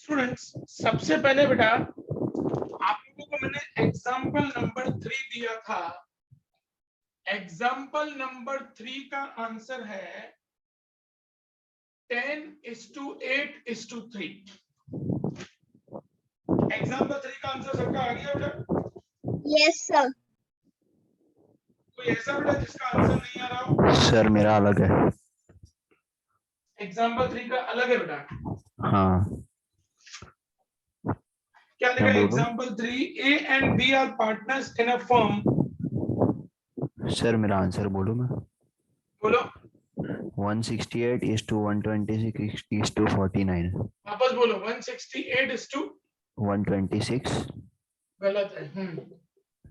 Students, सबसे पहले बेटा आप लोगों को मैंने एग्जाम्पल नंबर 3 दिया था। एग्जाम्पल नंबर 3 का आंसर है 10:8:3। एग्जाम्पल 3 का आंसर सबका आ गया बेटा? Yes sir. कोई ऐसा बेटा जिसका आंसर नहीं आ रहा हो? सर मेरा अलग है। एग्जाम्पल 3 का अलग है बेटा? हाँ। क्या लिखा है? Example 3, A and B are partners in a firm। Sir मेरा आंसर बोलो मैं। बोलो। 168:126:49। वापस बोलो। 168:126। गलत है।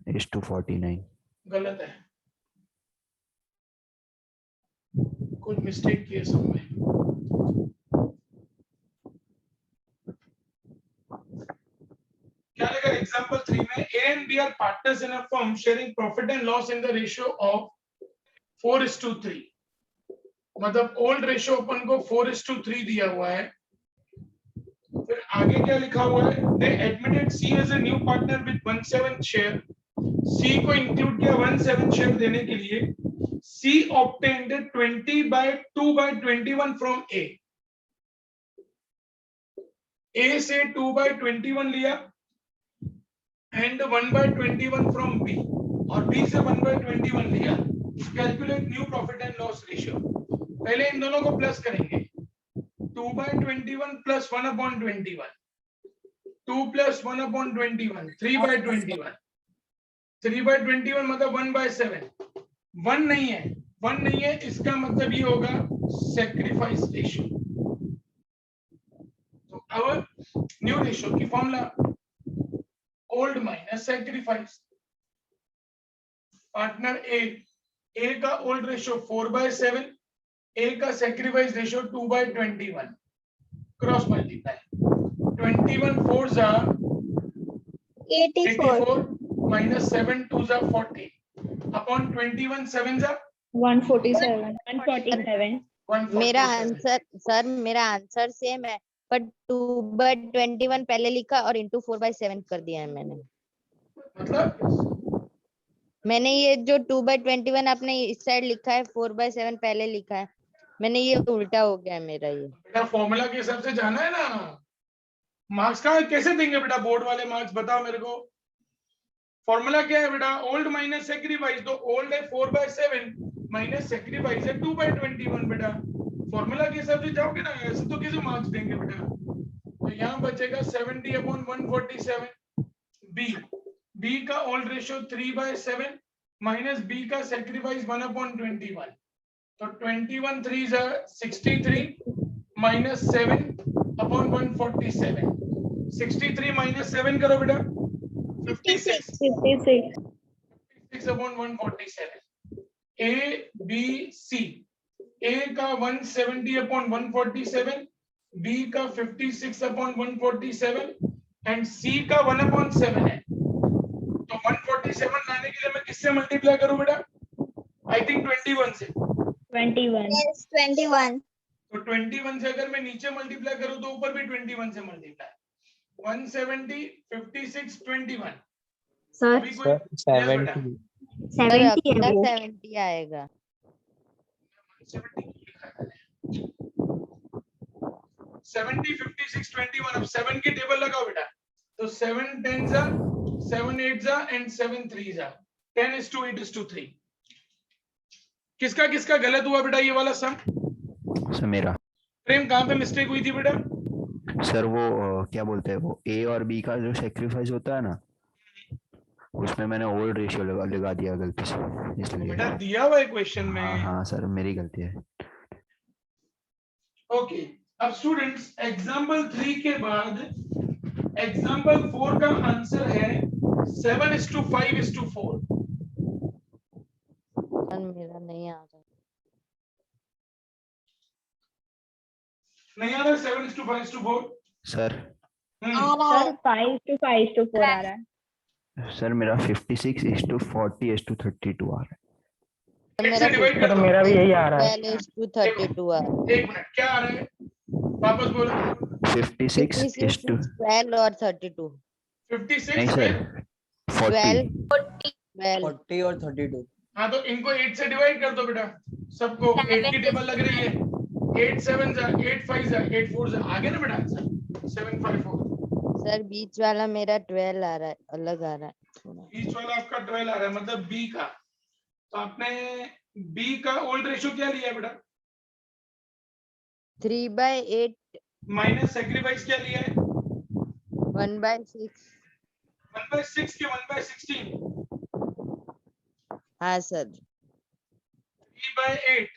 49। गलत है, कुछ मिस्टेक किए सब में। क्या लिखा एग्जाम्पल 3 में? A and B are partners in a firm sharing profit and loss in the ratio of 4:3। मतलब ओल्ड रेशियो अपन को 4:3 दिया हुआ है। फिर आगे क्या लिखा हुआ है? They admitted C as a new partner with 1/7 share। C को इंक्लूड किया 1/7 शेयर देने के लिए। C obtained 20/2/21 from A। A से 2/21 लिया and 1/21 from B, और B से 1/21 लिया। Calculate new profit and loss ratio. पहले इन दोनों को प्लस करेंगे। 2/21 प्लस 1/21, 2 प्लस 1/21, 3/21। 3/21 मतलब 1/7। 1 नहीं है, 1 नहीं है, इसका मतलब ये होगा सैक्रिफाइस रेशियो। तो अब न्यू रेशियो की formula old minus sacrifice. Partner a का ओल्ड रेशियो 4/7, ए का sacrifice ratio 2/21। Cross multiply. 21 4s are 84 minus 7 2s are 40 upon 21 7s are 147। 147। मेरा आंसर सर, मेरा आंसर सेम है, पर 2/21 पहले लिखा और इंटू 4/7 कर दिया है मैंने। मतलब मैंने ये जो 2/21 आपने इस साइड लिखा है, 4/7 पहले लिखा है, मैंने ये उल्टा हो गया है मेरा ये। बेटा फॉर्मूला के हिसाब से जाना है ना। मार्क्स का कैसे देंगे बेटा? बोर्ड वाले मार्क्स बताओ मेरे को। फॉर्मूला क्या है बेटा? Old minus sacrifice. तो ओल्ड है 4/7 माइनस सैक्रिफाइस है 2/21 बेटा। फॉर्मूला के हिसाब से जाओगे ना, ऐसे तो कैसे मार्क्स देंगे बेटा? तो यहाँ बचेगा 70/147। बी का ओल्ड रेशियो 3/7 माइनस बी का सैक्रिफाइस 1/21। तो 21 3s are 63 माइनस 7/147। 63 माइनस 7 करो बेटा, 56। 56/147। A B C, A का 170/147, B का 56/147 एंड C का 1/7 है। तो 147 लाने के लिए मैं किससे मल्टीप्लाई करूं बेटा? आई थिंक 21 से। 21। Yes, 21। तो 21 से अगर मैं नीचे मल्टीप्लाई करूं तो ऊपर भी 21 से मल्टीप्लाई। 170 56 21। सर अभी कोई 70 सर 70 है अपना वो। 70 आएगा। 70 लिखा है। 70 56 21। अब 7 की टेबल लगाओ बेटा। तो 7 10s are 7 8s are and 7 3s are 10:8:3। किसका किसका गलत हुआ बेटा ये वाला सम? सर मेरा। प्रेम कहां पे मिस्टेक हुई थी बेटा? सर वो क्या बोलते हैं, वो ए और बी का जो सेक्रीफाइस होता है ना, उसमें मैंने ओल्ड रेशियो लगा दिया गलती से, इसलिए। बेटा दिया हुआ है क्वेश्चन में। हाँ सर मेरी गलती है। ओके, अब स्टूडेंट्स एग्जांपल 3 के बाद एग्जांपल 4 का आंसर है 7:5:4। सर मेरा नहीं आ रहा। नहीं आ रहा? 7:5:4 सर सर 5:5:4 आ रहा है। सर मेरा 56:40:32 आ रहा है। तो मेरा भी यही आ रहा है। 12:32 आ रहा है। एक मिनट, क्या आ रहा है? वापस बोलो। 56 is to 12 और 32 56 नहीं फिर सर 40 12 40 और 32। हाँ तो इनको 8 से डिवाइड कर दो बेटा, सबको 8 की टेबल लग रही है, 8 7 जा 8 5 जा 8 4 जा, आगे ना बेटा आंसर 754। सर बीच वाला मेरा 12 आ रहा है, अलग आ रहा है थोड़ा। बीच वाला आपका 12 आ रहा है, मतलब बी का, तो आपने बी का ओल्ड रेशियो क्या लिया है बेटा? 3/8 माइनस सेक्रीफाइस क्या लिया है? 1/6। 1/6 के 1/16 हाँ सर, 3/8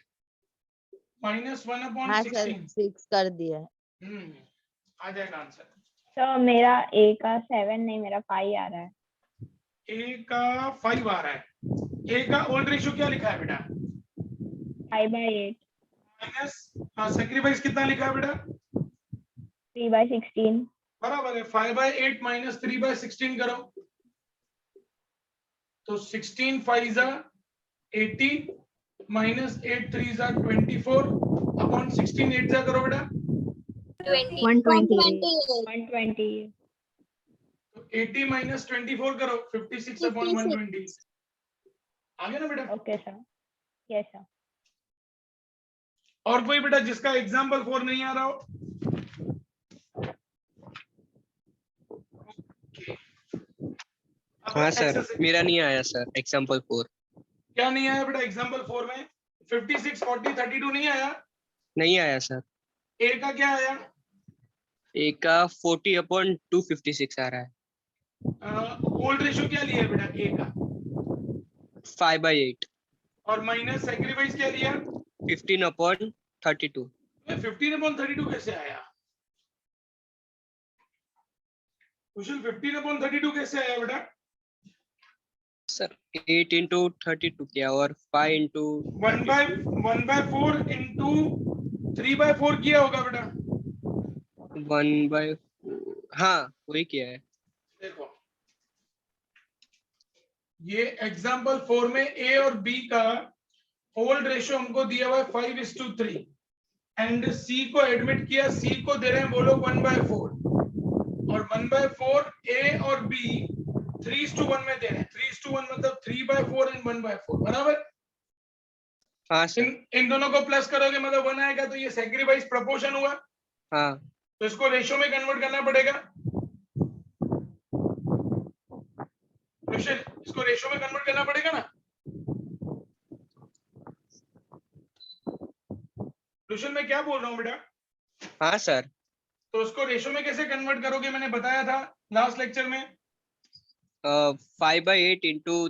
माइनस 1 हाँ अपॉन सर 16। 6 कर दिया है। आ जाएगा आंसर। तो मेरा ए का 7 नहीं, मेरा 5 आ रहा है। ए का 5 आ रहा है। ए का ओल्ड रेशियो क्या लिखा है बेटा? 5/8 माइनस सेक्रीफाइस कितना लिखा है बेटा? 3/16 बराबर है, 5/8 माइनस 3/16 करो तो 16 5 जा 80 माइनस 8 3 जा 24 अपॉन 16 8 जा करो बेटा 120 तो 80 माइनस 24 करो 56 अपॉन 120 आ गया ना बेटा? Okay sir, yes sir. और कोई बेटा जिसका एग्जाम्पल 4 नहीं आ रहा हो? हाँ सर, मेरा नहीं आया सर एग्जाम्पल 4। क्या नहीं आया बेटा एग्जाम्पल 4 में? 56 40 32 नहीं आया? नहीं आया सर। ए का क्या आया? ए का 40/256 आ रहा है। ओल्ड रेशियो क्या लिया है बेटा ए का? 5/8 और माइनस सैक्रिफाइस क्या लिया? 15/32। 15/32 कैसे आया? कुशल 15/32 कैसे आया बेटा? सर 8 into 32 किया और 5 into 1/4 into 3/4 किया होगा बेटा। 1/4 हाँ वही किया है। देखो ये एग्जाम्पल 4 में ए और बी का ओल्ड रेशियो हमको दिया हुआ है 5:3 एंड सी को एडमिट किया, सी को दे रहे हैं वो लोग 1/4 और 1/4 ए और बी 3:1 में दे रहे हैं। 3:1 मतलब 3/4 एंड 1/4 बराबर। हाँ सर। इन दोनों को प्लस करोगे मतलब 1 आएगा, तो ये सैक्रिफाइस प्रोपोर्शन हुआ। हाँ तो इसको रेशियो में कन्वर्ट करना पड़ेगा। इसको रेशियो में कन्वर्ट करना पड़ेगा ना। ट्यूशन में क्या बोल रहा हूँ बेटा? हाँ सर। तो उसको रेशियो में कैसे कन्वर्ट करोगे? मैंने बताया था लास्ट लेक्चर में। 5/8 into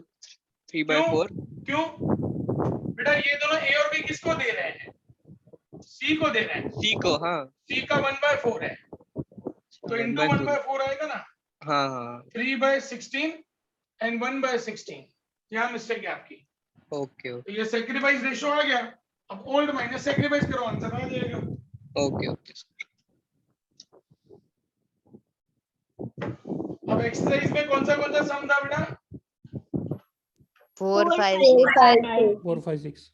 3/4। क्यों बेटा? ये दोनों ए और बी किसको दे रहे हैं? सी को दे रहे हैं। सी को, हाँ सी का 1/4 है तो इंटू 1/4 आएगा ना। हाँ हाँ 3/16 एंड 1/16 यहाँ मिस्टेक है आपकी। ओके तो ये सैक्रिफाइस रेशियो आ गया। अब ओल्ड माइनस सैक्रिफाइस करो, आंसर आ जाएगा। Okay okay. अब एक्सरसाइज में कौन सा सम था बेटा? 4 5 4 5 6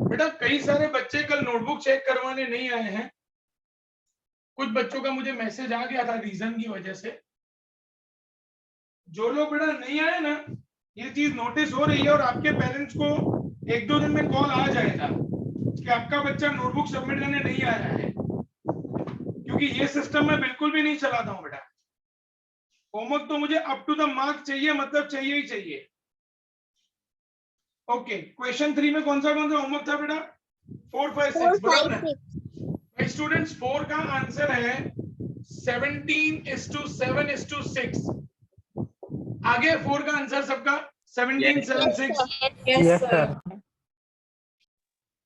बेटा कई सारे बच्चे कल नोटबुक चेक करवाने नहीं आए हैं। कुछ बच्चों का मुझे मैसेज आ गया था रीजन की वजह से। जो लोग बेटा नहीं आए ना, ये चीज नोटिस हो रही है और आपके पेरेंट्स को 1-2 दिन में कॉल आ जाएगा कि आपका बच्चा नोटबुक सबमिट करने नहीं आया है, क्योंकि ये सिस्टम मैं बिल्कुल भी नहीं चलाता हूं बेटा। होमवर्क तो मुझे अप टू द मार्क चाहिए, मतलब चाहिए ही चाहिए। ओके, क्वेश्चन 3 में कौन सा होमवर्क था बेटा? 4 5 6 बराबर है। स्टूडेंट्स 4 का आंसर है 17:7:6। आगे 4 का आंसर सबका 17 7 6। Yes sir.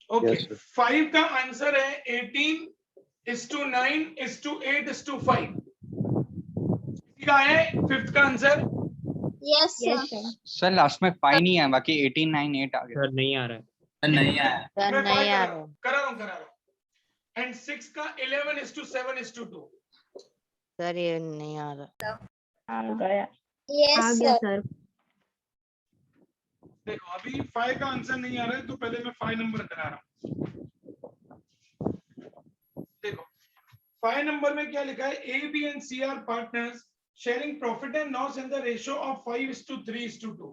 ओके 5 का आंसर है 18:9:8:5। किसी का है 5th का answer? Yes sir. Sir last में 5 नहीं है, बाकी 18 9 8 आ गया। सर नहीं आ रहा है। नहीं आया। सर मैं नहीं आ करा रहा हूं एंड 6 का 11:7:2। सर ये नहीं आ रहा। आ गया Yes, sir. देखो अभी 5 का आंसर नहीं आ रहा है तो पहले मैं 5 नंबर करा रहा हूँ। देखो 5 नंबर में क्या लिखा है, A B and C are partners sharing profit and loss in the ratio of 5:3:2।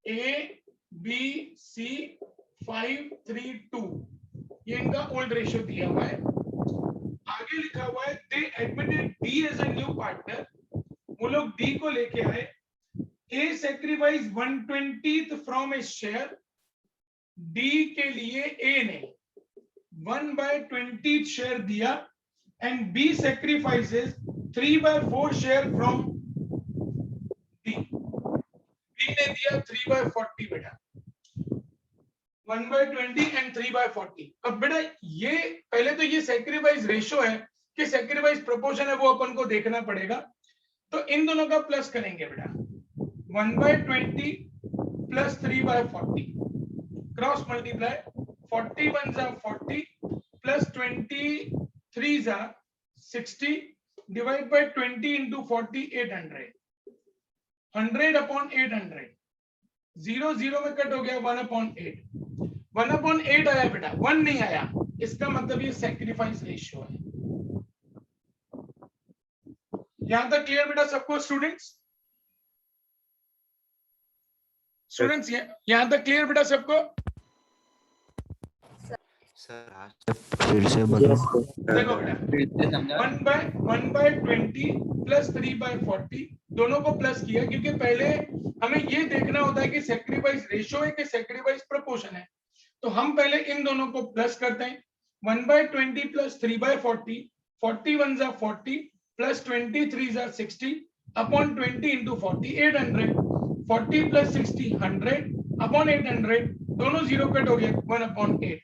A B C 5:3:2 ये इनका ओल्ड रेशियो दिया हुआ है। आगे लिखा हुआ है they admitted D as a new partner, वो लोग डी को लेके आए। A sacrifice 1/20 from a share, D के लिए ए ने 1/20 शेयर दिया and b sacrifices 3/4 share from D. B ने दिया 3/40 बेटा, 1/20 एंड 3/40। अब बेटा ये पहले तो ये सेक्रीफाइस रेशियो है कि सेक्रीफाइस प्रोपोर्शन है वो अपन को देखना पड़ेगा। तो इन दोनों का प्लस करेंगे बेटा, 1/20 प्लस 3/40 क्रॉस मल्टीप्लाई, 40 1 जा 40 प्लस 23 जा 60 डिवाइड बाय 20 इंटू 40 800, 100 अपॉन 800, 0 0 में कट हो गया 1/8, 1/8 आया बेटा, 1 नहीं आया, इसका मतलब ये सेक्रीफाइस रेशियो है। यहां तक क्लियर बेटा सबको स्टूडेंट्स? स्टूडेंट्स यहां तक क्लियर बेटा सबको? सर आज फिर से बताओ। देखो बेटा 1/20 प्लस 3/40 दोनों को प्लस किया क्योंकि पहले हमें ये देखना होता है कि सेक्रीफाइस रेशियो है कि सेक्रीफाइस प्रोपोर्शन है। तो हम पहले इन दोनों को प्लस करते हैं, 1/20 प्लस 3/40, 40 1 जा 40 प्लस 23 जा 60 अपॉन 20 इंटू 40 800, 40 प्लस 60 100 अपॉन 800, दोनों जीरो कट हो गए 1/8।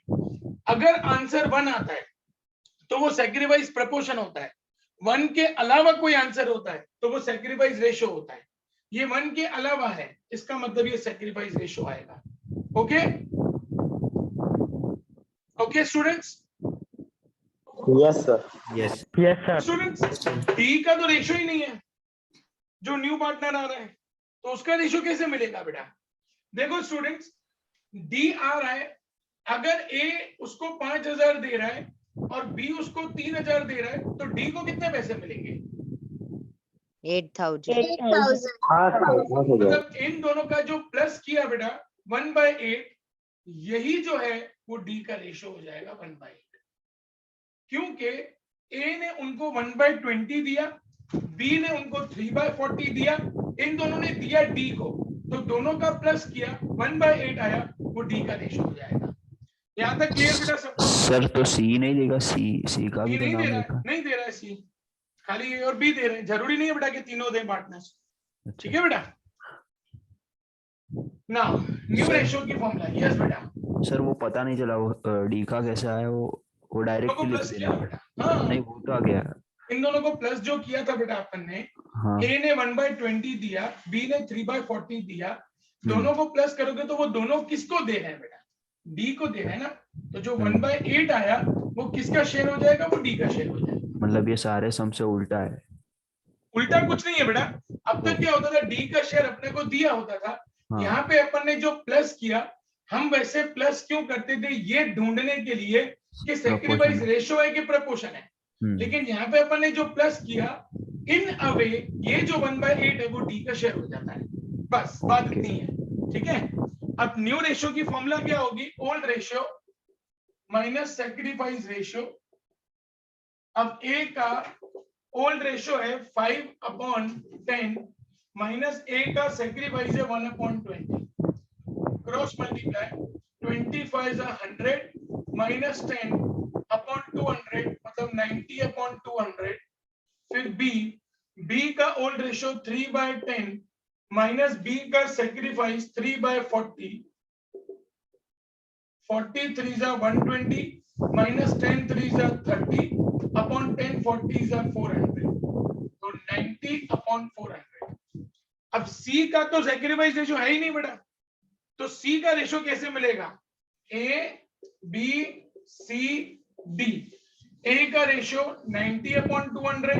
अगर आंसर 1 आता है तो वो सेक्रीफाइस प्रोपोर्शन होता है, 1 के अलावा कोई आंसर होता है तो वो सेक्रीफाइस रेशियो होता है। ये 1 के अलावा है, इसका मतलब ये सेक्रीफाइस रेशियो आएगा। Okay okay students? Yes sir. Yes sir. Students D का तो रेशियो ही नहीं है, जो न्यू पार्टनर आ रहा है तो उसका रेशियो कैसे मिलेगा बेटा? देखो स्टूडेंट्स डी आ रहा है, अगर ए उसको 5000 दे रहा है और बी उसको 3000 दे रहा है तो डी को कितने पैसे मिलेंगे? 8000। 8,000. हाँ सर, मतलब इन दोनों का जो प्लस किया बेटा 1/8, यही जो है वो डी का रेशियो हो जाएगा 1/8, क्योंकि ए ने उनको 1/20 दिया, बी ने उनको 3/40 दिया, इन दोनों ने दिया डी को, तो दोनों का प्लस किया 1/8 आया, वो डी का रेशियो हो जाएगा। यहाँ तक क्लियर बेटा सब? सर तो सी नहीं देगा, सी का भी तो नहीं नाम दे रहा लिखा। है, नहीं दे रहा है सी, खाली ए और बी दे रहे हैं, जरूरी नहीं है बेटा कि तीनों दें पार्टनर्स। अच्छा। ठीक है बेटा? नाउ न्यू रेशियो की फॉर्मूला। यस बेटा। सर वो पता नहीं चला वो डी का कैसा है, वो डायरेक्ट ही लिख प्लस किया देना। बेटा, हाँ नहीं वो तो आ गया। इन दोनों को प्लस जो किया था बेटा अपन ने, हाँ ए ने 1/20 दिया, बी ने 3/40 दिया, दोनों को प्लस करोगे तो वो दोनों किसको दे रहे हैं बेटा? डी को दे रहे हैं ना, तो जो 1/8 आया वो किसका शेयर हो जाएगा? वो डी का शेयर हो जाएगा। मतलब ये सारे सम से उल्टा है। उल्टा कुछ नहीं है बेटा, अब तक क्या होता था, डी का शेयर अपने को दिया होता था, हाँ। यहाँ पे अपन ने जो प्लस किया, हम वैसे प्लस क्यों करते थे ये ढूंढने के लिए कि सेक्रीफाइस रेशियो है कि प्रोपोर्शन है, लेकिन यहाँ पे अपन ने जो प्लस किया इन अ वे, ये जो 1/8 है वो डी का शेयर हो जाता है, बस बात इतनी है। ठीक है, अब न्यू रेशियो की फॉर्मूला क्या होगी? Old ratio minus sacrifice ratio. अब ए का ओल्ड रेशियो है 5/10 माइनस ए का सेक्रीफाइस है 1/20, क्रॉस मल्टीप्लाई, 25 100 माइनस 10 अपॉन 200 मतलब 90/200। फिर बी का ओल्ड रेशियो 3/10 माइनस बी का सेक्रीफाइस 3/40, 40 3 जा 120 माइनस 10 3 जा 30 अपॉन 10 40 जा 400, तो 90/400। अब सी का तो सेक्रीफाइस रेशियो है ही नहीं बेटा, तो सी का रेशियो कैसे मिलेगा? ए बी सी डी, ए का रेशियो 90/200,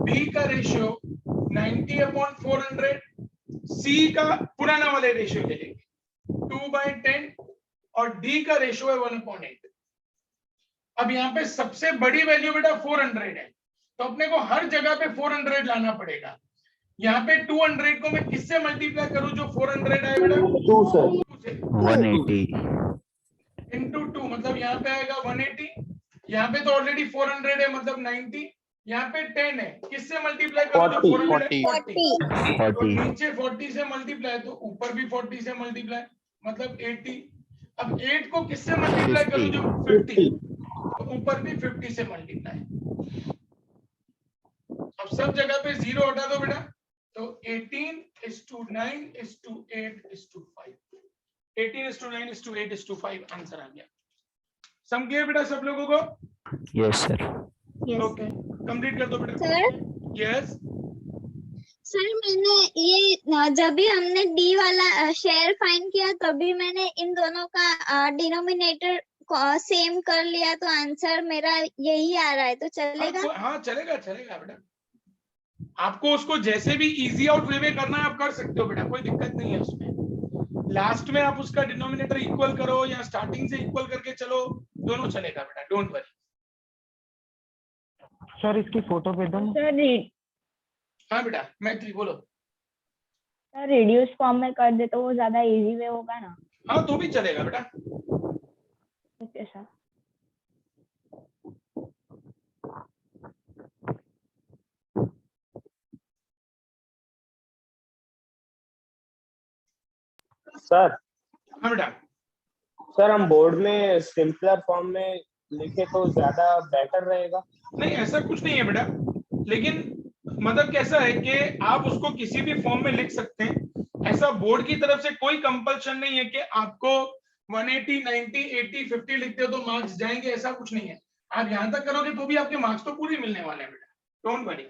बी का रेशियो 90/400, सी का पुराना वाले रेशियो ले लेंगे 2/10 और डी का रेशियो है 1/8। अब यहाँ पे सबसे बड़ी वैल्यू बेटा 400 है, तो अपने को हर जगह पे 400 लाना पड़ेगा। यहाँ पे 200 को मैं किससे मल्टीप्लाई करूं जो 400 आए बेटा? 2 सर। 180 इंटू 2 मतलब यहाँ पे आएगा 180, यहाँ पे तो ऑलरेडी 400 है मतलब 90, यहाँ पे 10 है, किससे मल्टीप्लाई करूं जो 400 है? 40। तो नीचे 40 से मल्टीप्लाई तो ऊपर भी 40 से मल्टीप्लाई मतलब 80। अब 8 को किससे मल्टीप्लाई करूं जो 50, तो ऊपर भी 50 से मल्टीप्लाई। अब सब जगह पे 0 हटा दो बेटा, तो 18:9:8:5, 18:9:8:5 आंसर आ गया। सम किया बेटा सब लोगों को? Yes sir. Yes, okay, complete कर दो बेटा। सर यस सर मैंने ये जब भी हमने डी वाला शेयर फाइंड किया तभी मैंने इन दोनों का डिनोमिनेटर सेम कर लिया, तो आंसर मेरा यही आ रहा है, तो चलेगा? हाँ चलेगा चलेगा बेटा, आपको उसको जैसे भी इजी आउट वे में करना है आप कर सकते हो बेटा, कोई दिक्कत नहीं है उसमें। लास्ट में आप उसका डिनोमिनेटर इक्वल करो या स्टार्टिंग से इक्वल करके चलो, दोनों चलेगा बेटा, डोंट वरी। सर इसकी फोटो भेज दो। सर हाँ बेटा मैथिली बोलो। सर रिड्यूस फॉर्म में कर दे तो वो ज्यादा इजी वे होगा ना? हाँ तो भी चलेगा बेटा। Okay sir. सर हाँ बेटा, सर हम बोर्ड में सिंपलर फॉर्म में लिखे तो ज्यादा बेटर रहेगा। नहीं ऐसा कुछ नहीं है बेटा, लेकिन मतलब कैसा है कि आप उसको किसी भी फॉर्म में लिख सकते हैं, ऐसा बोर्ड की तरफ से कोई कंपल्शन नहीं है कि आपको 180, 90, 80, 50 लिखते हो तो मार्क्स जाएंगे, ऐसा कुछ नहीं है। आप यहां तक करोगे तो भी आपके मार्क्स तो पूरे मिलने वाले हैं बेटा, डोंट वरी।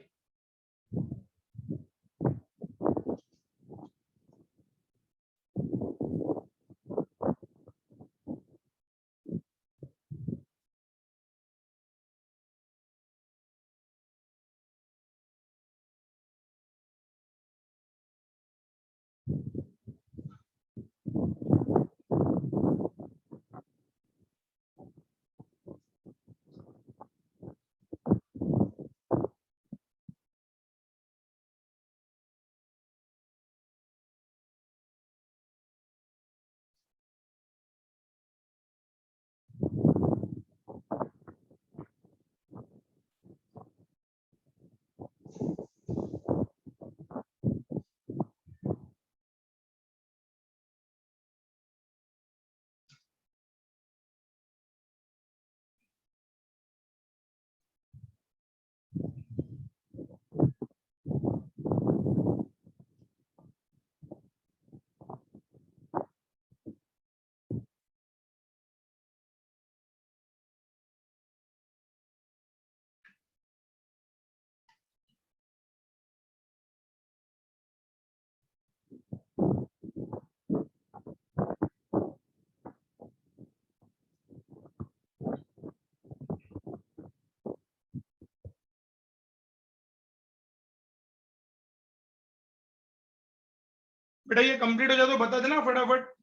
बेटा ये कंप्लीट हो जाए तो बता देना फटाफट।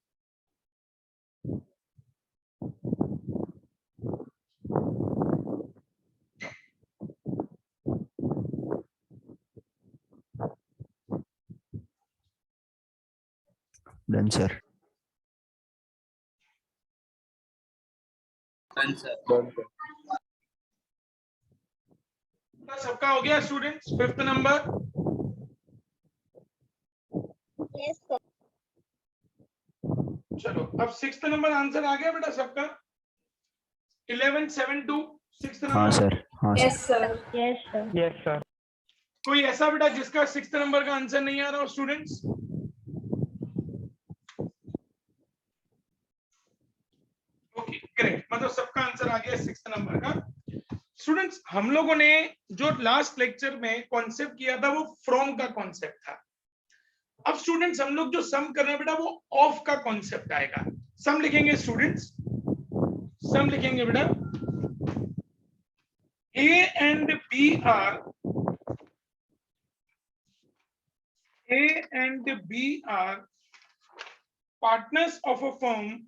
Done sir. सबका हो गया students? 5th number. Yes sir. चलो अब 6th नंबर आंसर आ गया बेटा सबका? 1172 6th नंबर। हाँ सर। हाँ sir. Yes sir. Yes sir. कोई ऐसा बेटा जिसका 6th नंबर का आंसर नहीं आ रहा हो स्टूडेंट्स? ओके ग्रेट, मतलब सबका आंसर आ गया 6th नंबर का। स्टूडेंट्स हम लोगों ने जो लास्ट लेक्चर में कॉन्सेप्ट किया था वो फ्रॉम का कॉन्सेप्ट था। अब स्टूडेंट्स हम लोग जो सम कर रहे हैं बेटा वो ऑफ का कॉन्सेप्ट आएगा। सम लिखेंगे स्टूडेंट्स, सम लिखेंगे बेटा। A and B are A and B are partners of a firm.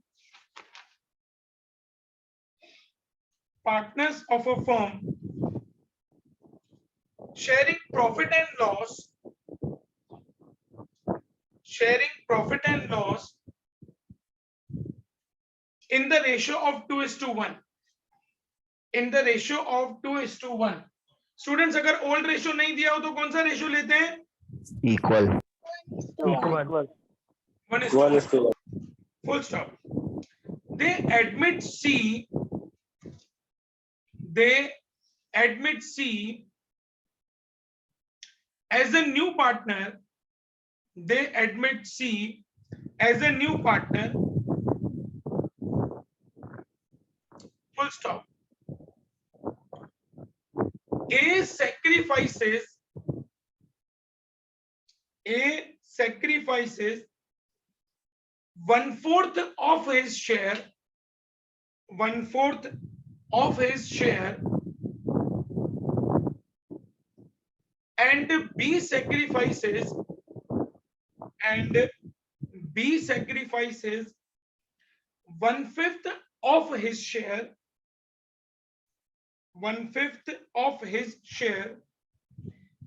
Partners of a firm sharing profit and loss. Sharing profit and loss in the ratio of 2:1. In the ratio of 2:1. Students, अगर old ratio नहीं दिया हो तो कौन सा ratio लेते हैं? Equal. Equal. 1:1. Full stop. They admit C. They admit C as a new partner. They admit C as a new partner. Full stop. A sacrifices 1/4 of his share. 1/4 of his share. And B sacrifices 1/5 of his share. 1/5 of his share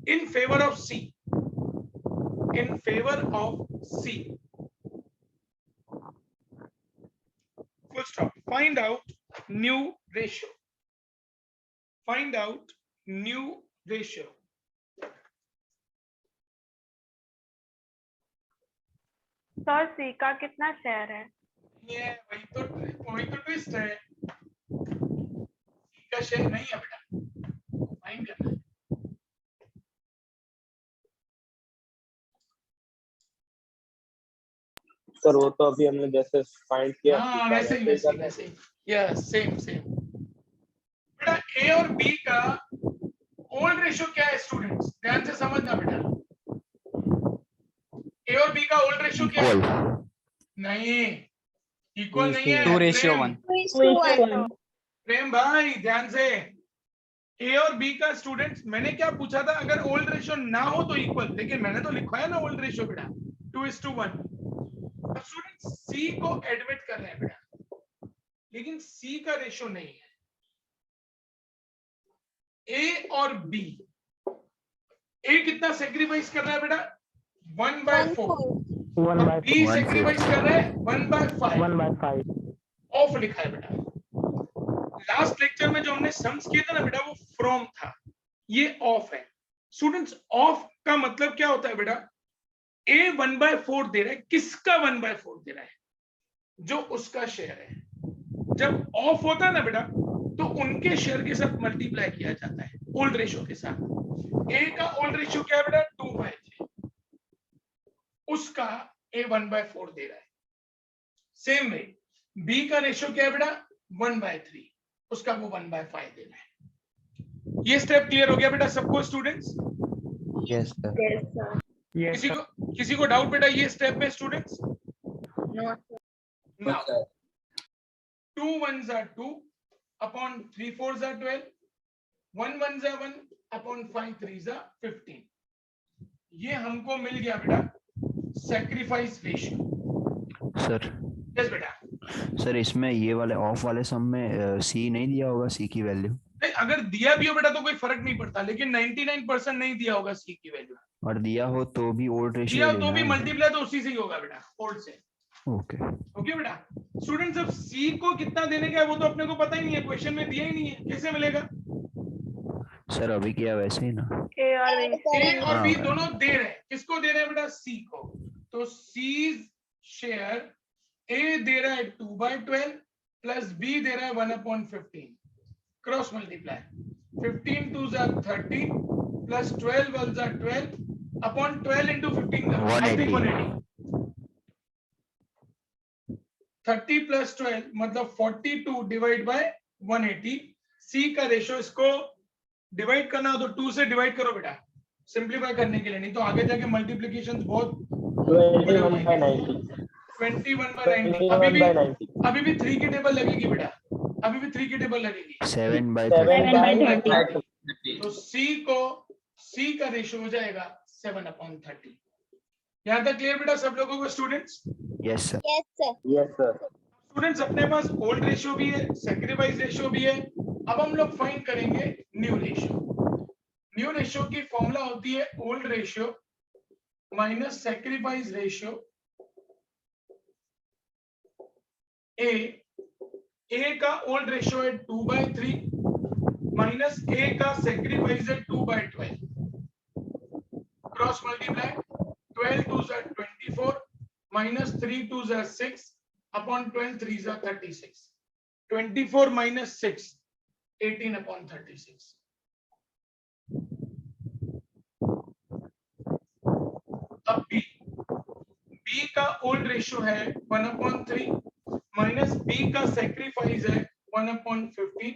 in favor of C. In favor of C. Full stop. Find out new ratio. Find out new ratio. Sir C का कितना share है? ये वही तो twist है। C का share नहीं है बेटा, फाइंड करना है। सर वो तो अभी हमने जैसे फाइंड किया हाँ वैसे ही यस सेम बेटा। ए और बी का ओल्ड रेशियो क्या है स्टूडेंट्स? ध्यान से समझना बेटा। ए और बी का ओल्ड रेशियो क्या है? नहीं, इक्वल नहीं है। 2:1. प्रेम भाई ध्यान से। ए और बी का स्टूडेंट्स, मैंने क्या पूछा था? अगर ओल्ड रेशियो ना हो तो इक्वल, लेकिन मैंने तो लिखा है ना ओल्ड रेशियो बेटा 2:1। अब स्टूडेंट सी को एडमिट कर रहे हैं बेटा, लेकिन सी का रेशियो नहीं है। ए और बी, ए कितना सेक्रीफाइस कर रहा है बेटा? 1/4। बी सेक्रीफाइस कर रहा है 1/5। ऑफ लिखा है बेटा। लास्ट लेक्चर में जो हमने सम्स किए थे ना बेटा, वो फ्रॉम था, ये ऑफ है। स्टूडेंट्स ऑफ का मतलब क्या होता है बेटा? A 1/4 दे रहा है। किसका 1/4 दे रहा है? जो उसका शेयर है। जब ऑफ होता है ना बेटा, तो उनके शेयर के साथ मल्टीप्लाई किया जाता है ओल्ड रेशियो के साथ। A का ओल्ड रेशियो क्या है बेटा? 2/3। उसका A 1/4 दे रहा है। सेम वे B का रेशियो क्या है बेटा? 1/3। उसका वो 1/5 दे रहा है। ये स्टेप क्लियर हो गया बेटा सबको स्टूडेंट्स? Yes, sir. किसी को डाउट बेटा ये स्टेप में students? Now 2 1s are 2 upon 3 4s are 12, 1 1s are 1 upon 5 3s are 15। ये हमको मिल गया बेटा सैक्रिफाइस रेशियो। सर यस बेटा। सर इसमें ये वाले ऑफ वाले सम में सी नहीं दिया होगा, सी की वैल्यू? नहीं, अगर दिया भी हो बेटा तो कोई फर्क नहीं पड़ता, लेकिन 99% नहीं दिया होगा सी की वैल्यू। और दिया हो तो भी ओल्ड रेशियो दिया तो भी मल्टीप्लाई तो उसी से ही होगा बेटा, ओल्ड से। ओके ओके बेटा। स्टूडेंट्स अब सी को कितना देने का है वो तो अपने को पता ही नहीं है, क्वेश्चन में दिया ही नहीं है, कैसे मिलेगा? सर अभी किया वैसे ही ना। ए और बी दोनों दे रहे हैं। किसको दे रहे हैं बेटा? सी को। तो सी शेयर ए दे रहा है 2/12 प्लस बी दे रहा है 1/15। Cross multiply 15 2s are 30 plus 12 1s are 12 upon 12 into 15 180। 30 plus 12 मतलब 42 डिवाइड बाय 180। सी का रेशियो, इसको डिवाइड करना हो तो 2 से डिवाइड करो बेटा, सिंपलीफाई करने के लिए, नहीं तो आगे जाके मल्टीप्लिकेशन बहुत 21/90। 21/90। अभी भी 3 की टेबल लगेगी बेटा, अभी भी 3 की टेबल लगेगी। 7/30। तो सी का रेशियो हो जाएगा 7/30। यहाँ तक क्लियर बेटा सब लोगों को students? Yes sir. Yes, sir. Yes sir. Students अपने पास ओल्ड रेशियो भी है, सैक्रिफाइस रेशियो भी है। अब हम लोग फाइंड करेंगे न्यू रेशियो। न्यू रेशियो की फॉर्मूला होती है old ratio minus sacrifice ratio. A का ओल्ड रेशियो है 2/3 माइनस ए का सैक्रिफाइस है 2/12। Cross multiply 12 2 are 24 minus 3 2 are 6 upon 12 3 are 36। 24 minus 6 18 upon 36। अब बी का ओल्ड रेशियो है 1/3 माइनस बी का सैक्रिफाइस है 1/15।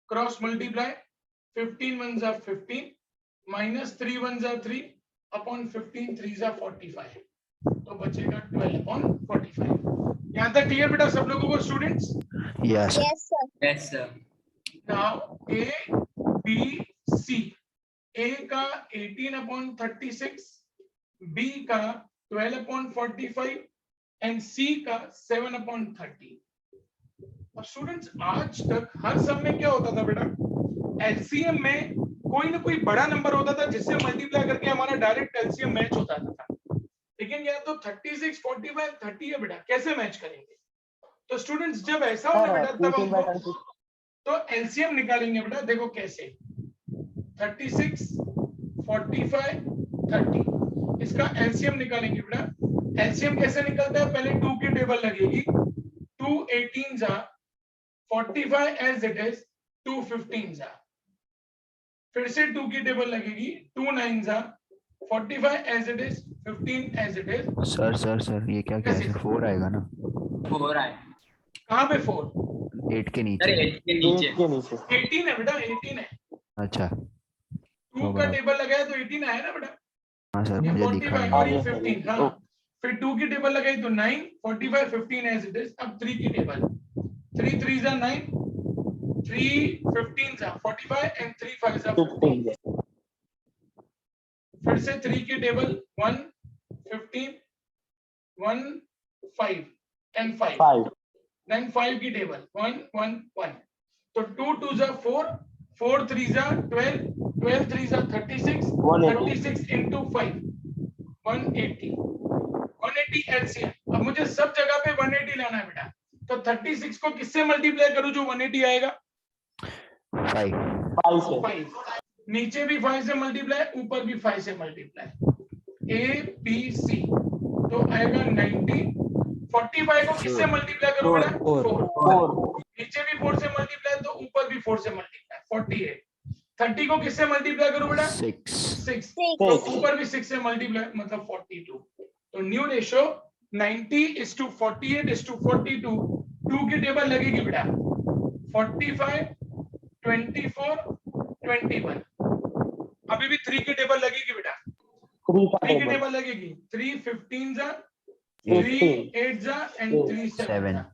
Cross multiply 15 1s are 15 minus 3 1s are 3 upon 15 3s are 45। तो बचेगा 12/45। यहाँ तक क्लियर बेटा सब लोगों को students? Yes sir. Yes, sir. Yes, sir. Now a B C, ए का 18/36, बी का 12/45 एंड सी का 7/30। अब स्टूडेंट्स आज तक हर सम में क्या होता था बेटा, एलसीएम में कोई ना कोई बड़ा नंबर होता था जिससे मल्टीप्लाई करके हमारा डायरेक्ट एलसीएम मैच होता था। लेकिन यहाँ तो 36 45 30 है बेटा, कैसे मैच करेंगे? तो स्टूडेंट्स जब ऐसा होगा बेटा तब हम तो एलसीएम निकालेंगे बेटा। देखो कैसे, 36 45 30 इसका एलसीएम निकालेंगे बेटा। एलसीएम कैसे निकलता है, पहले 2 की टेबल लगेगी, 2 18s are 45 as it is, 2 15s are, फिर से 2 की टेबल लगेगी, 2 9s are 45 as it is, 15 as it is। Sir sir sir ये क्या क्या है, 4 आएगा ना? 4 आए। कहाँ पे 4? 8 के सर नीचे। 8 के नीचे। के नीचे 18 है बेटा, 18 है। अच्छा 2 का टेबल लगाया तो 18 आया ना बेटा। हाँ सर ये मुझे 45 दिखा और ये हाँ, 15। हाँ, फिर 2 की टेबल लगाई तो 9 45 15 as it is। अब 3 की table, 3 3s are 9, 3 15s are 45 and 3 5s are 15। फिर से 3 की टेबल 1 15 1 5 and 5, 5 then 5 की टेबल 1 1 1। तो 2 2s are 4, 4 3s are 12, 12 3s are 36, 180 36 into 5 180। 180 LCM. अब मुझे सब जगह पे 180 लाना है बेटा। तो 36 को किससे मल्टीप्लाई करूं जो 180 आएगा? 5। 5 से 5। नीचे भी 5 से मल्टीप्लाई, ऊपर भी 5 से मल्टीप्लाई। ए बी सी तो आएगा 90। 45 को किससे मल्टीप्लाई करूं बेटा? 4। नीचे भी 4 से मल्टीप्लाई तो ऊपर भी 4 से मल्टीप्लाई, 48। 30 को किससे मल्टीप्लाई करूं बेटा? 6। तो ऊपर भी 6 से मल्टीप्लाई मतलब 42। तो न्यू रेशियो 90:48:42। 2 की टेबल लगेगी बेटा, 45 24 21। अभी भी 3 की टेबल लगेगी बेटा, 3 की टेबल लगेगी, 3 15s are, 3 8s are and 3 7s are।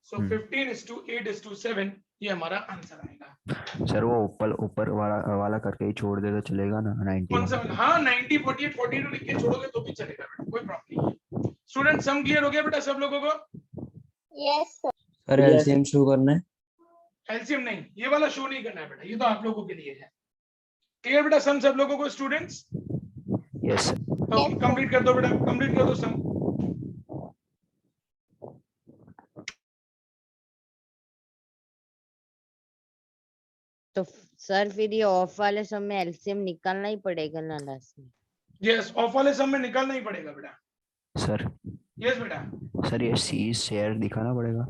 So 15:8:7 ये हमारा आंसर आएगा। सर वो ऊपर वाला करके ही छोड़ दे तो चलेगा ना? 90 कौन सा? हाँ 90 48 42 लिख के छोड़ोगे तो भी चलेगा बेटा, कोई प्रॉब्लम नहीं है। स्टूडेंट सम क्लियर हो गया बेटा सब लोगों को? Yes, sir. Sir LCM show करना है? एलसीएम नहीं, ये वाला शो नहीं करना है बेटा, ये तो आप लोगों के लिए है। क्लियर बेटा सम सब लोगों को स्टूडेंट्स? Yes sir. तो कंप्लीट कर दो बेटा, कंप्लीट कर दो सम। तो सर फिर ये ऑफ वाले सम में एलसीएम निकालना ही पड़ेगा ना लास्ट में? यस, ऑफ वाले सम में निकालना ही पड़ेगा बेटा। सर यस बेटा। सर ये सी शेयर दिखाना पड़ेगा?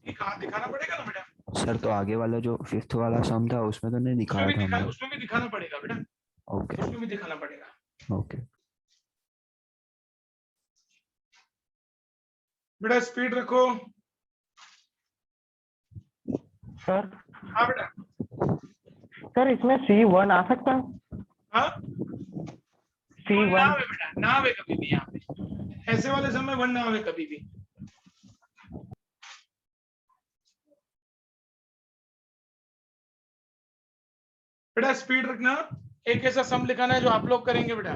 ये कहाँ दिखाना पड़ेगा ना बेटा? सर तो आगे वाला जो 5th वाला सम था उसमें तो नहीं दिखाया था हमने। उसमें भी दिखाना पड़ेगा बेटा। ओके उसमें भी दिखाना पड़ेगा। ओके। बेटा स्पीड रखो। सर हाँ बेटा। सर इसमें C1 आ सकता है? हाँ C1 ना आवे बेटा, ना आवे कभी भी यहाँ पे, ऐसे वाले समय 1 ना आवे कभी भी। बेटा स्पीड रखना। एक ऐसा सम लिखाना है जो आप लोग करेंगे बेटा।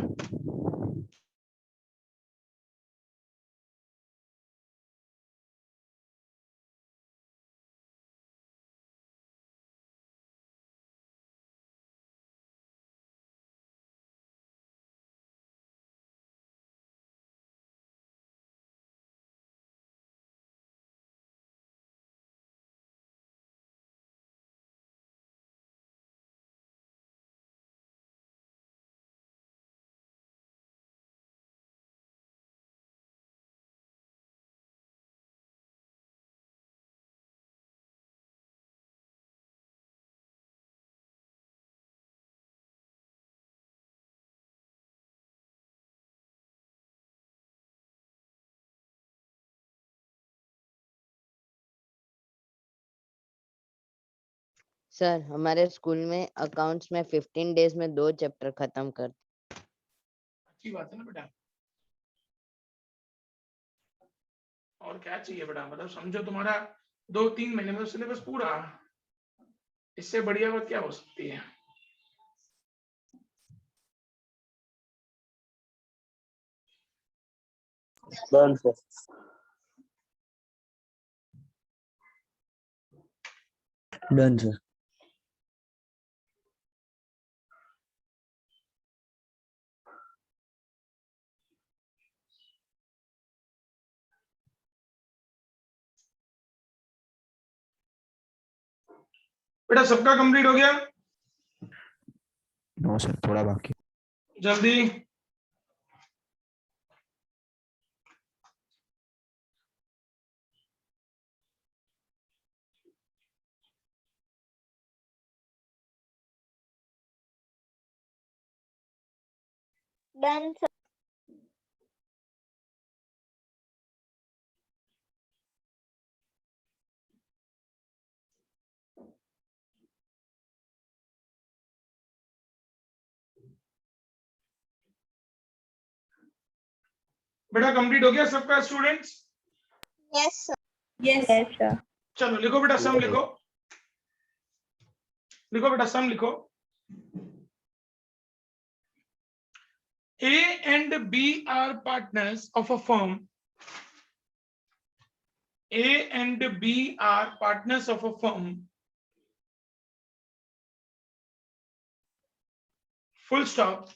सर हमारे स्कूल में अकाउंट्स में 15 डेज में 2 चैप्टर खत्म कर। अच्छी बात है ना बेटा। और क्या चाहिए बेटा, मतलब समझो तुम्हारा 2-3 महीने में तो सिलेबस पूरा, इससे बढ़िया बात क्या हो सकती है। Done sir. Done sir. बेटा सबका कंप्लीट हो गया? नो सर, थोड़ा बाकी। जल्दी। Done sir. बेटा कंप्लीट हो गया सबका students? Yes sir. Yes sir. चलो लिखो बेटा सम लिखो। लिखो बेटा सम लिखो। A and B are partners of a firm. A and B are partners of a firm. Full stop.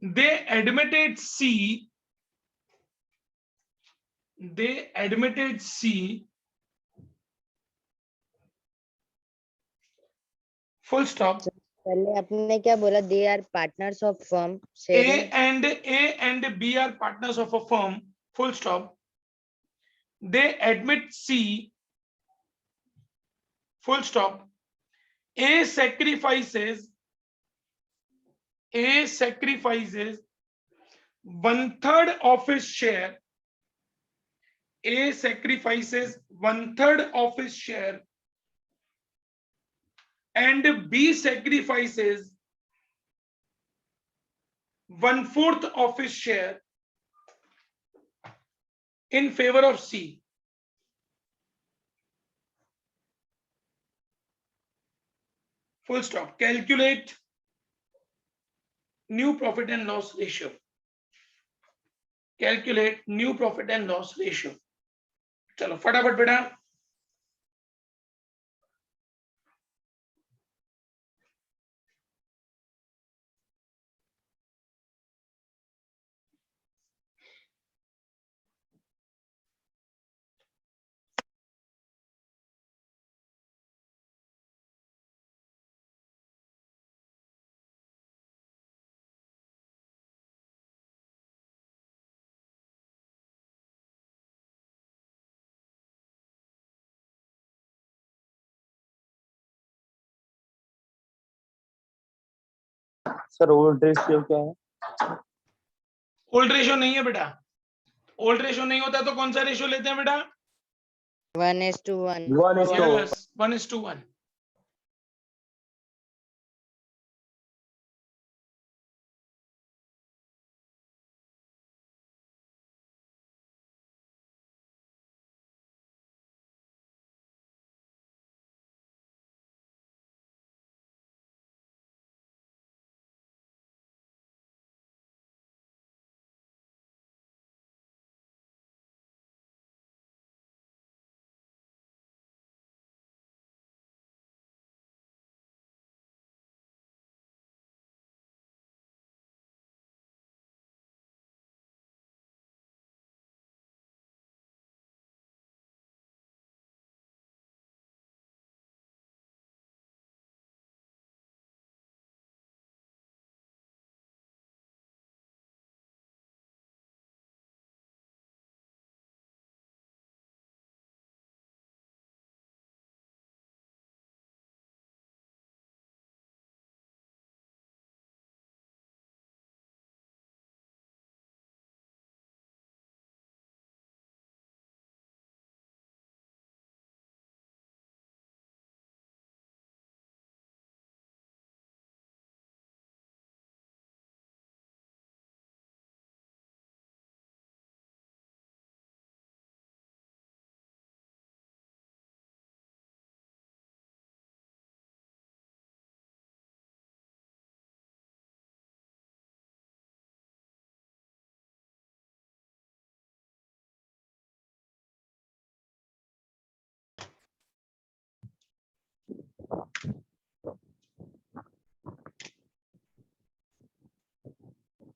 They admitted C. They admitted C. Full stop. पहले आपने क्या बोला? They are partners of firm A sharing. and B are partners of a firm. Full stop. They admit C. Full stop. A sacrifices 1/3 of his share. A sacrifices 1/3 of his share, and B sacrifices 1/4 of his share in favor of C. Full stop. Calculate new profit and loss ratio. Calculate new profit and loss ratio. चलो फटाफट बेटा। Sir old ratio क्या है? Old ratio नहीं है बेटा। Old ratio नहीं होता तो कौन सा रेशियो लेते हैं बेटा? 1:1। 1:1। Yes, 1:1।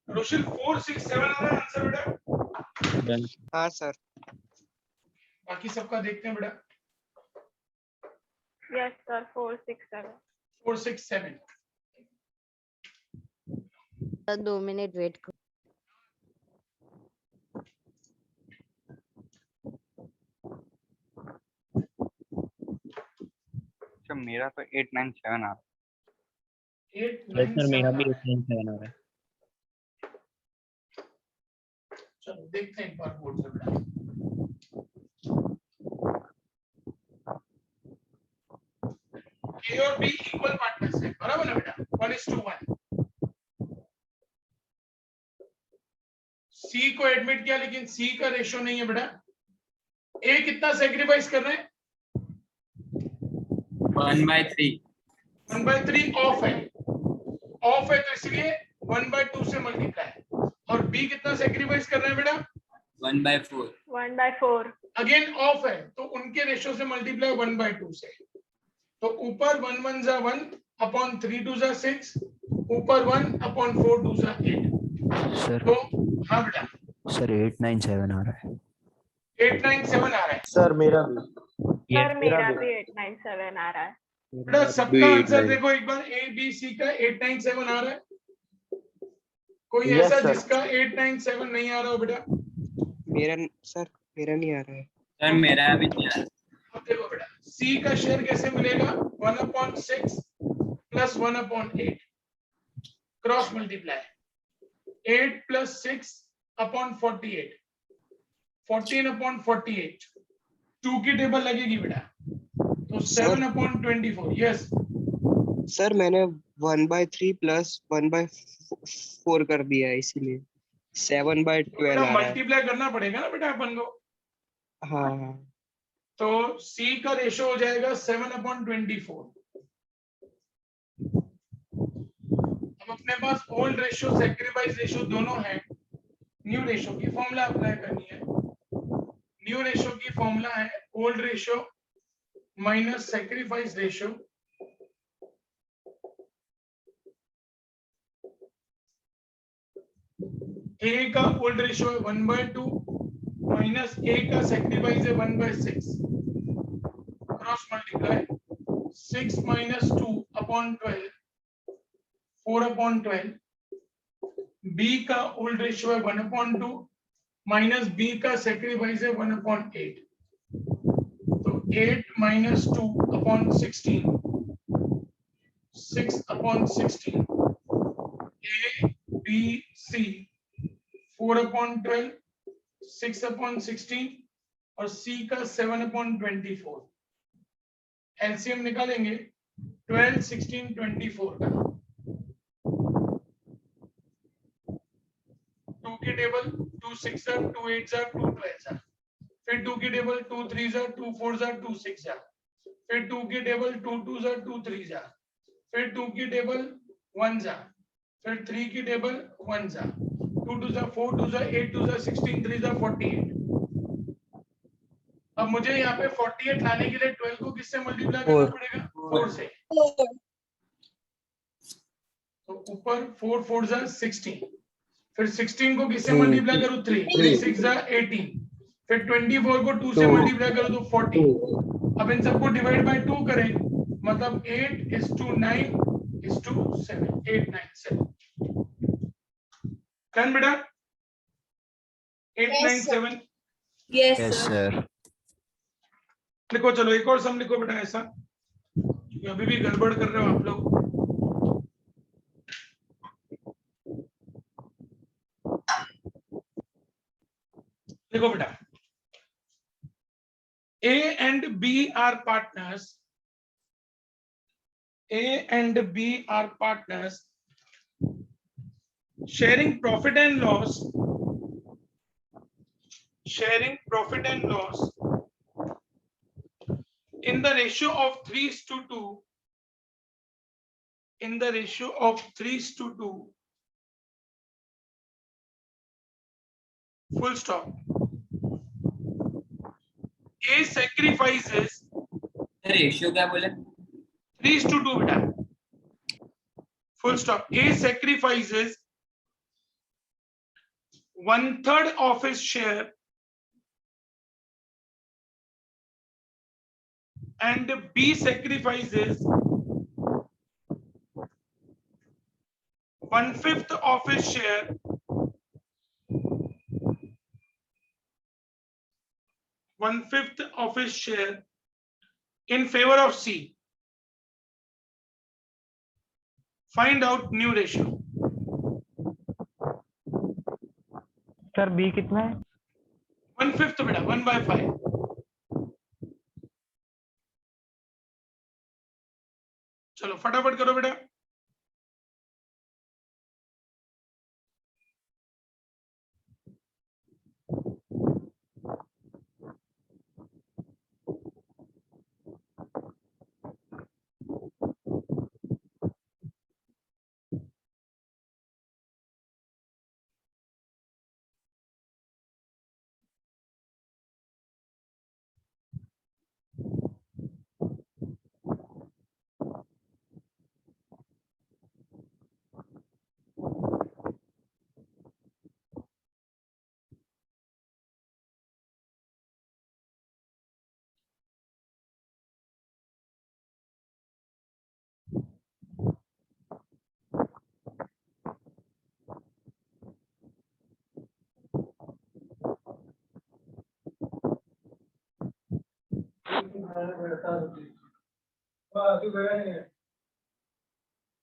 रोशिल 4 6 7 आ रहा है आंसर बेटा? डन हाँ सर। बाकी सबका देखते हैं बेटा। Yes sir 4 6 7 4 6 7 sir 2 minute wait करो। अच्छा मेरा तो 8 9 7 आ रहा 8 यस 9 सर 7 मेरा आ भी रहा है। 8 9 7 आ रहा है। चलो देखते हैं एक बार बोर्ड से बेटा। ए और बी इक्वल पार्टनर्स है, बराबर है बेटा? 1:1। सी को एडमिट किया लेकिन सी का रेशियो नहीं है बेटा। ए कितना सेक्रीफाइस कर रहे हैं? 1/3। 1/3 ऑफ है, ऑफ है तो इसलिए 1/2 से मल्टीप्लाई। और बी कितना सेक्रीफाइस कर रहे हैं बेटा? 1/4। 1/4 अगेन ऑफ है तो उनके रेशियो से मल्टीप्लाई 1/2 से। तो ऊपर 1 1 जा 1 अपॉन 3 2 जा 6, ऊपर 1 अपॉन 4 2 जा 8। सर तो हाँ बेटा सर 8 9 7 आ रहा है। 8 9 7 आ रहा है सर मेरा भी। सर मेरा मेरा भी। भी 8 9 7 आ रहा है। बेटा सबका आंसर देखो एक बार। ए बी सी का 8 9 7 आ रहा है। कोई Yes, ऐसा sir. जिसका 8 9 7 नहीं आ रहा हो बेटा? मेरा सर मेरा नहीं आ रहा है। सर मेरा भी नहीं आ रहा। अब देखो बेटा सी का शेयर कैसे मिलेगा? 1/6 plus 1/8 cross multiply 8 plus 6 upon 48 14/48 2 की टेबल लगेगी बेटा तो 7/24। यस सर मैंने 1/3 प्लस 1/4 कर दिया है इसीलिए 7/12 बेटा आ रहा है। मल्टीप्लाई करना पड़ेगा ना बेटा अपन को। हाँ हाँ तो सी का रेशियो हो जाएगा 7/24। अब अपने पास ओल्ड रेशियो सैक्रिफाइस रेशियो दोनों है। न्यू रेशियो की फॉर्मूला अप्लाई करनी है। न्यू रेशियो की फॉर्मूला है old ratio minus sacrifice ratio. A का ओल्ड रेशियो है 1/2 माइनस ए का सैक्रिफाइस है 1/6 cross multiply 6 minus 2 upon 12 4/12। B का ओल्ड रेशियो है 1/2 माइनस बी का सैक्रिफाइस है 1/8 तो 8 minus 2 upon 16 6/16। A B C 4/12 6/16 और सी का 7/24। एलसीएम निकालेंगे 12 16 24 का 2 की टेबल 2 6 जा 2 8 जा 2 12 जा फिर 2 की टेबल 2 3 जा 2 4 जा 2 6 जा फिर 2 की टेबल 2 2 जा 2 3 जा फिर 2 की टेबल 1 जा फिर 3 की टेबल 1 जा 2 2 जा 4 2 जा 8 2 जा 16 3 जा 48। अब मुझे यहाँ पे 48 लाने के लिए 12 को किससे मल्टीप्लाई करना पड़ेगा? 4 से। तो ऊपर 4 4 जा 16 फिर 16 को किससे मल्टीप्लाई करूँ? 3 3 6 जा 18 फिर 24 को 2 से मल्टीप्लाई करो तो 40। अब इन सबको डिवाइड बाय 2 करें मतलब 8:9:7 8 9 7 डन बेटा 8 9 7। Yes sir. लिखो चलो एक और सम लिखो बेटा ऐसा क्योंकि अभी भी गड़बड़ कर रहे हो आप लोग। देखो बेटा A and B are partners. A and B are partners sharing profit and loss. Sharing profit and loss in the ratio of 3:2. In the ratio of 3:2. Full stop. A sacrifices ratio क्या बोले? 3:2 बेटा, full stop. A sacrifices 1/3 of his share and B sacrifices 1/5 of his share in favor of C. Find out new ratio. Sir B कितना है? 1/5 बेटा, 1/5. चलो फटाफट करो बेटा.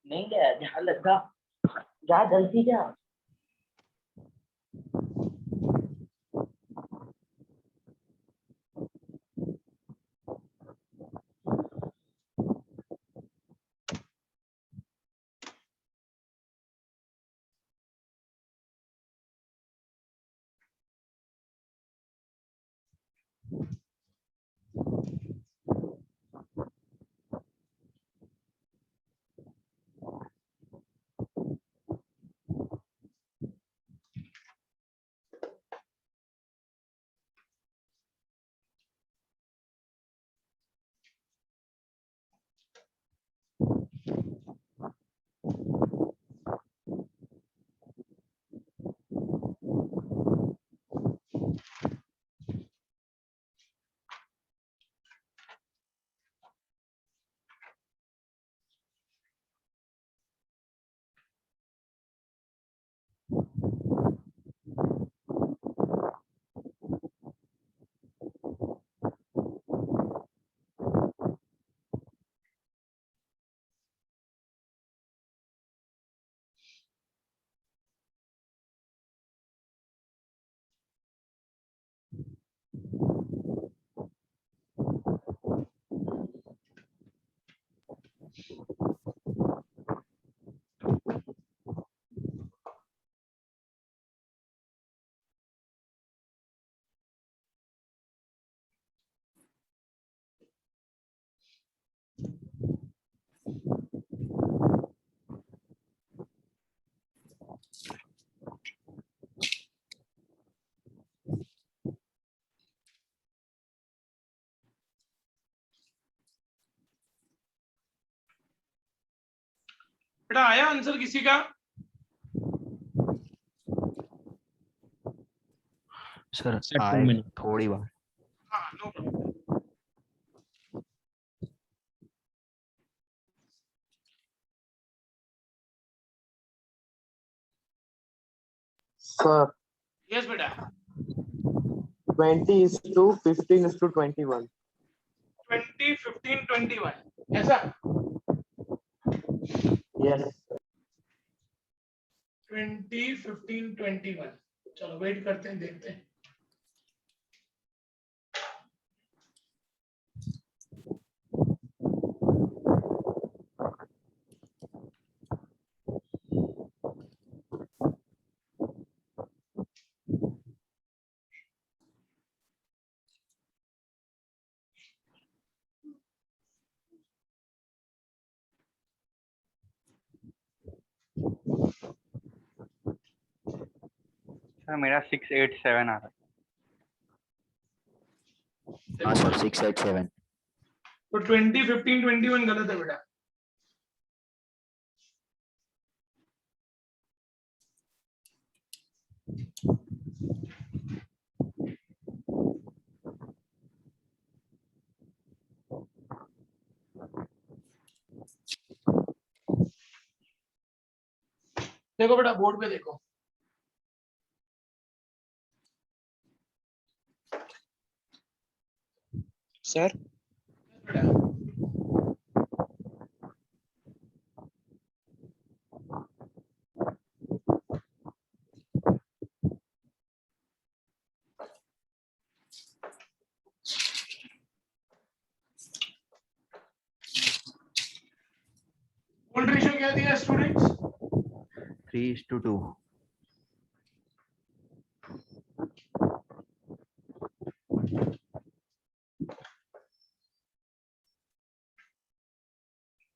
नहीं गया जहाँ लगा जा जल्दी जा। बेटा आया आंसर किसी का? सर Sir, 2 आए minutes. थोड़ी बार. हाँ नो प्रॉब्लम. सर यस बेटा. 20:15:21. 20, 15, 21 ऐसा. यस 20, 15, 21. चलो वेट करते हैं, देखते हैं. सर मेरा 687 आ रहा है. हाँ सर 687. तो 20, 15, 21 गलत है बेटा. देखो बेटा बोर्ड पे देखो, सर बेटा ओल्ड रेशियो क्या दिया स्टूडेंट्स? 3:2.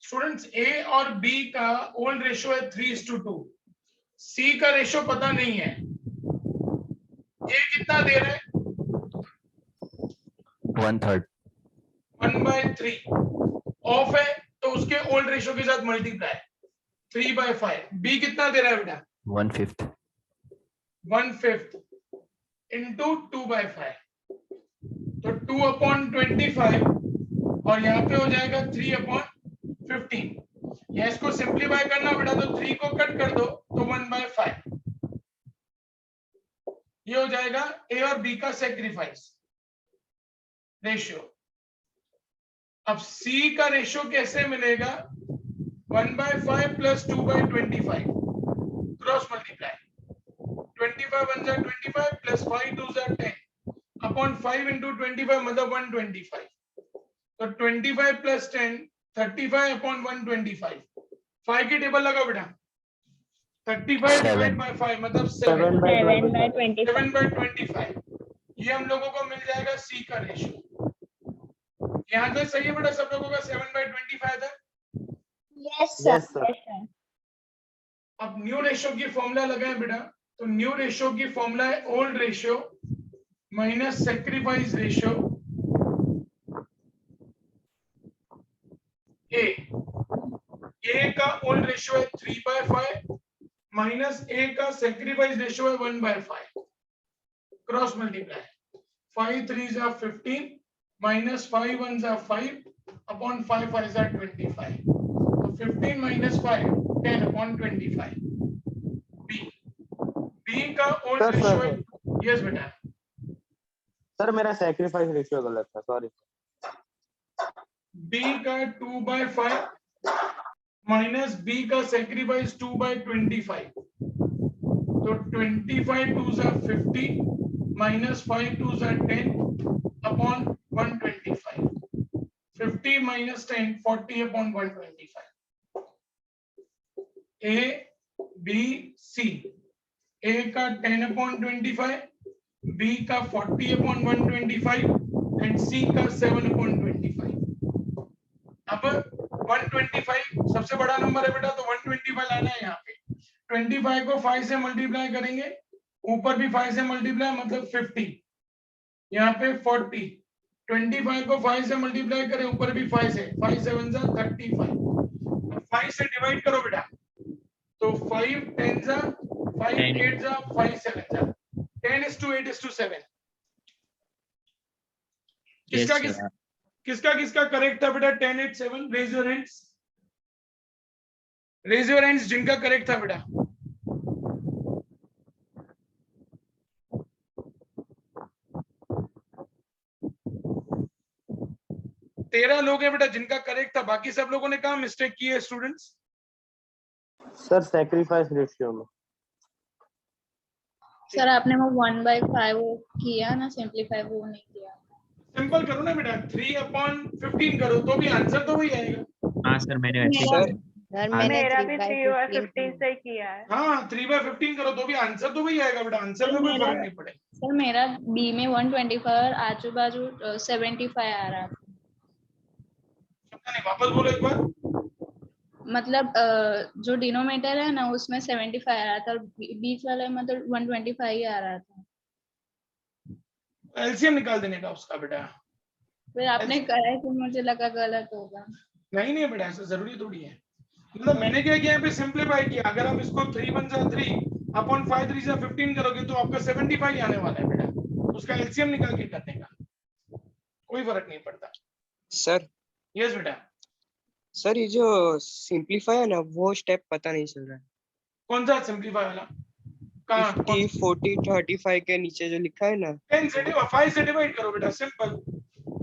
स्टूडेंट्स ए और बी का ओल्ड रेशियो है 3:2, सी का रेशियो पता नहीं है। ए कितना दे रहा है? 1/3. 1/3 ऑफ है तो उसके ओल्ड रेशियो के साथ मल्टीप्लाई 3/5। बी कितना दे रहा है बेटा? 1/5. 1/5 इंटू 2/5, तो 2/25 और यहाँ पे हो जाएगा 3/15। या इसको सिंप्लीफाई करना बेटा तो 3 को कट कर दो तो 1/5। ये हो जाएगा ए और बी का सेक्रीफाइस रेशियो। अब सी का रेशियो कैसे मिलेगा? 1/5 plus 2/25 cross multiply 25 1 25 plus 5 2 10 upon 5 into 25 मतलब 125। तो 25 प्लस 10 35 अपॉन 125। 5 की टेबल लगाओ बेटा। 35 डिवाइड बाय 5 मतलब 7 by 25। ये हम लोगों को मिल जाएगा सी का रेशियो। यहाँ तक सही है बेटा सब लोगों का? 7/25 था। Yes Yes, sir. sir. अब न्यू रेशियो की फॉर्मूला लगाएं बेटा, तो न्यू रेशियो की फॉर्मूला है old ratio minus sacrifice ratio a का ओल्ड रेशियो है 3/5 माइनस ए का सैक्रिफाइस रेशियो है 1/5 cross multiply 5 3s are 15 minus 5 1s are 5 upon 5 5s are 25। तो 15 minus 5 10 upon 25। बी का ओल्ड Sir, रेशियो sir, है, yes बेटा सर मेरा सैक्रिफाइस रेशियो गलत था, सॉरी। बी का 2/5 माइनस बी का सैक्रिफाइस 2/25। तो 25 2s are 50 minus 5 2s are 10 upon 125। 50 minus 10 40 upon 125। B B C, ए का 10 अपॉन 25, बी का 40 अपॉन 125 एंड सी का 7 अपॉन 25। अब 125 सबसे बड़ा नंबर है बेटा, तो 125 लाना है। यहाँ पे 25 को 5 से मल्टीप्लाई करेंगे, ऊपर भी 5 से मल्टीप्लाई मतलब 50, यहाँ पे 40। 25 को 5 से मल्टीप्लाई करें, ऊपर भी 5 से, 5 7 जा 35। 5 से डिवाइड करो बेटा, तो 5 10 जा 5 8 जा 5 7 जा 10:8:7। किसका करेक्ट था बेटा? 10:8:7। Raise your hands, raise your hands जिनका करेक्ट था बेटा। तेरह लोग हैं बेटा जिनका करेक्ट था, बाकी सब लोगों ने कहा मिस्टेक की है स्टूडेंट्स? सर सैक्रिफाइस रेशियो में। सर आपने वो 1/5 वो किया ना, सिंपलीफाई वो नहीं किया। सिंपल करो ना बेटा, 3/15 करो तो भी आंसर तो वही आएगा। हाँ सर मैंने वैसे ही मेरा किया। सर मैंने मेरा भी 3/15 3/15 से किया है। हाँ 3/15 करो तो भी आंसर तो वही आएगा बेटा, आंसर में कोई मेरा- फर्क नहीं पड़ेगा। सर मेरा बी में 125 और आजू बाजू 75 आ रहा था। नहीं, वापस बोलो एक बार। मतलब जो डिनोमिनेटर है ना उसमें 75 आ रहा था और बीच वाले में तो 125 ही आ रहा था। एलसीएम निकाल देने का उसका बेटा। फिर आपने कहा कि मुझे लगा गलत होगा। नहीं बेटा, ऐसा जरूरी थोड़ी है। मतलब मैंने क्या किया, यहाँ पे सिंप्लीफाई किया। अगर हम इसको 3 1 जा 3 अपॉन 5 3 से 15 करोगे तो आपका 75 आने वाला है बेटा, उसका एलसीएम निकाल के करने का, कोई फर्क नहीं पड़ता। सर यस बेटा, सर ये जो सिंपलीफाई है ना वो स्टेप पता नहीं चल रहा है। कौन सा सिंपलीफाई वाला? कहाँ? 50 40 35 के नीचे जो लिखा है ना 10 से 5 से डिवाइड करो बेटा, सिंपल।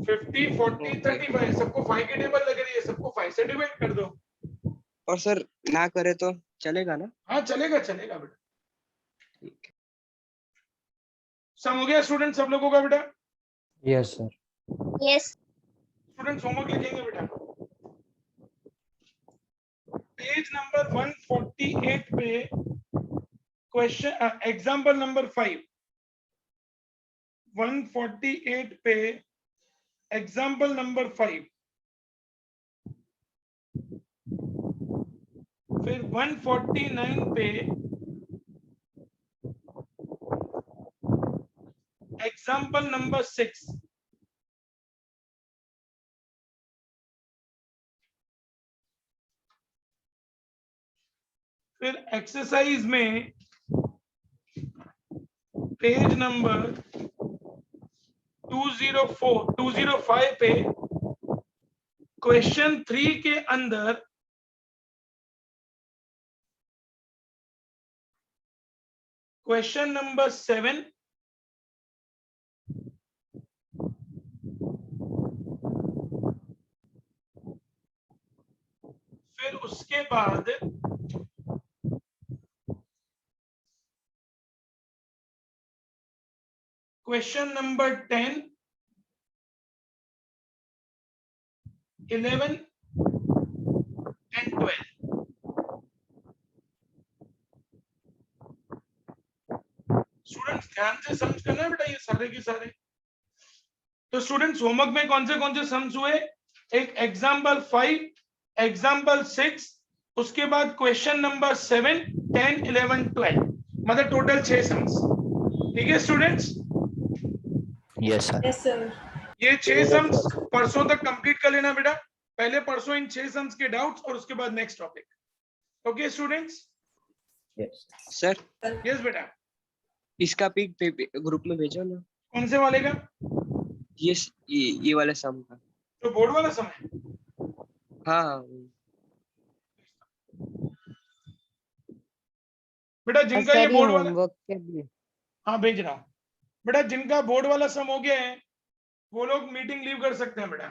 50 40 35 सबको 5 की टेबल लग रही है, सबको 5 से डिवाइड कर दो। और सर ना करे तो चलेगा ना? हाँ चलेगा चलेगा बेटा। सम हो गया स्टूडेंट सब लोगों का बेटा? Yes sir. Yes student homework लिखेंगे बेटा। पेज नंबर 148 पे क्वेश्चन एग्जांपल नंबर 5, 148 पे एग्जांपल नंबर 5, फिर 149 पे एग्जांपल नंबर 6, फिर एक्सरसाइज में पेज नंबर 205 पे क्वेश्चन 3 के अंदर क्वेश्चन नंबर 7, फिर उसके बाद क्वेश्चन नंबर 10, 11 and 12। स्टूडेंट्स ध्यान से समझ करना है बेटा ये सारे के सारे। तो स्टूडेंट्स होमवर्क में कौन से सम्स हुए? एक एग्जांपल 5, एग्जांपल 6, उसके बाद क्वेश्चन नंबर 7, 10, 11, 12, मतलब टोटल 6 सम्स। ठीक है स्टूडेंट्स? Yes sir. ये 6 सम्स परसों तक कंप्लीट कर लेना बेटा। पहले परसों इन 6 सम्स के डाउट्स और उसके बाद next topic. Okay students? Yes sir yes बेटा। इसका पिक ग्रुप में भेजो ना। कौन से वाले का? ये वाला सम का जो बोर्ड वाला सम है? हाँ बेटा जिनका ये सर ये बोर्ड वाला, होमवर्क के लिए हाँ भेज रहा हूँ बेटा। जिनका बोर्ड वाला सम हो गया है वो लोग मीटिंग लीव कर सकते हैं बेटा।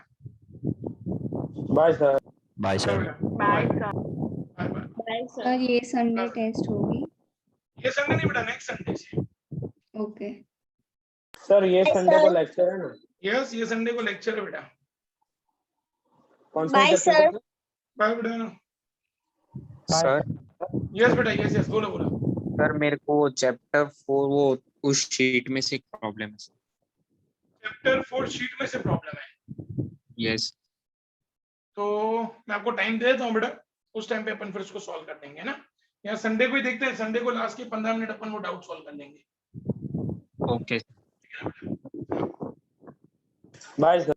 Bye sir. Bye sir. Bye bye sir sir. ये संडे टेस्ट होगी? ये संडे नहीं बेटा, नेक्स्ट संडे से। ओके। सर ये संडे को लेक्चर है ना? यस ये संडे को लेक्चर है बेटा। कौन सा बाय चैप्टर सर। का? बाय बेटा ना। सर यस बेटा, यस यस बोलो बोलो। सर मेरे को चैप्टर 4 वो उस शीट में से प्रॉब्लम है। चैप्टर 4 शीट में से प्रॉब्लम है। यस तो मैं आपको टाइम दे देता हूँ बेटा, उस टाइम पे अपन फिर उसको सॉल्व कर देंगे ना। या संडे को ही देखते हैं, संडे को लास्ट के 15 मिनट अपन वो डाउट सॉल्व कर लेंगे। ओके। Bye sir.